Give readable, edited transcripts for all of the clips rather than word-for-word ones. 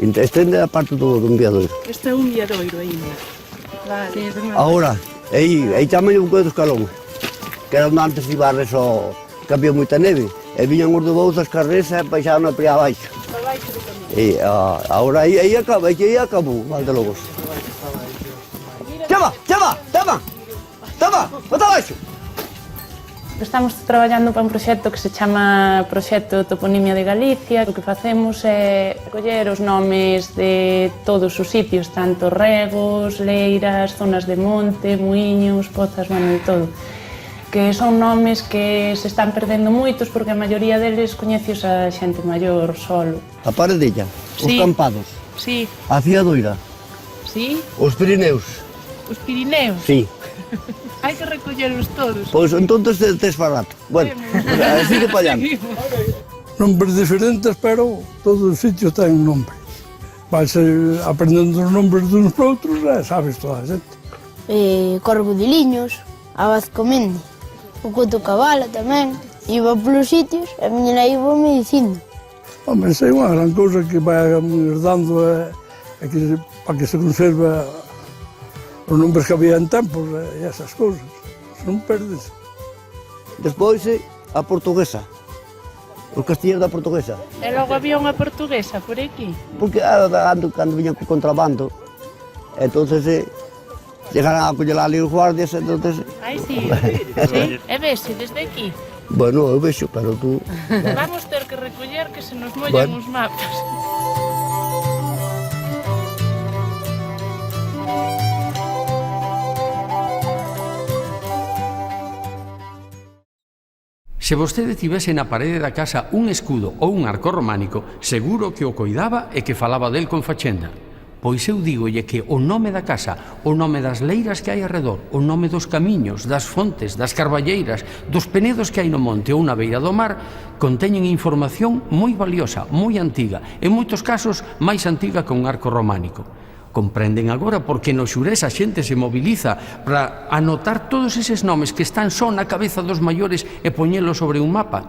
Estende a parte do miadoiro. Este é un miadoiro ainda. Vale. Agora, aí tamén o Buqueiro do Escalón, que era onde antes iba a reso, que había moita neve, e viñan os de Bouz as carreras e baixaban a pria abaixo. E agora aí acabou, Valdelobos. Chama, bota abaixo! Estamos traballando para un proxecto que se chama Proxecto Toponimia de Galicia. O que facemos é coller os nomes de todos os sitios, tanto regos, leiras, zonas de monte, muiños, pozas, bueno, de todo. Que son nomes que se están perdendo moitos porque a maioría deles coñecios a xente maior solo. A Paredella, os Campados, Sí, a Fiadoira, sí. os Pirineus. Os Pirineos. Sí. Hai que recollelos todos. Pois entonces tes barato. Bueno, sigue para allá. Nombres diferentes, pero todos os sitios ten nombres. Vais aprendendo os nombres de uns para outros e sabes toda a xente. Corvo de Liños, Abad Comendi, o Coto Cabala tamén. Iba polos sitios e a miña nai iba me dicindo. Home, esa é unha gran cousa que vai herdando para que se conserva os nombres que había en tempos e esas cousas. Non perdes. Despois a portuguesa, os castillos da portuguesa. E logo había unha portuguesa por aquí. Porque cando viñan co contrabando, entonces llegaran a coller ali os guardias, entonces... Ai, sí. Sí. E vese desde aquí. Bueno, eu vexo, pero tú... Vamos ter que recoller que se nos mollan os mapas. Se vostede tivese na parede da casa un escudo ou un arco románico, seguro que o coidaba e que falaba del con fachenda. Pois eu dígolle que o nome da casa, o nome das leiras que hai arredor, o nome dos camiños, das fontes, das carballeiras, dos penedos que hai no monte ou na beira do mar, conteñen información moi valiosa, moi antiga, en moitos casos máis antiga que un arco románico. Comprenden agora por que no Xurés a xente se moviliza para anotar todos eses nomes que están só na cabeza dos maiores e poñelos sobre un mapa?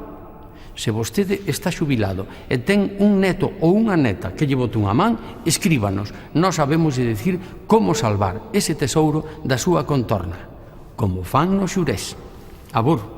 Se vostede está xubilado e ten un neto ou unha neta que lle bote unha man, escríbanos. Nós sabemos de decir como salvar ese tesouro da súa contorna, como fan no Xurés. Abur.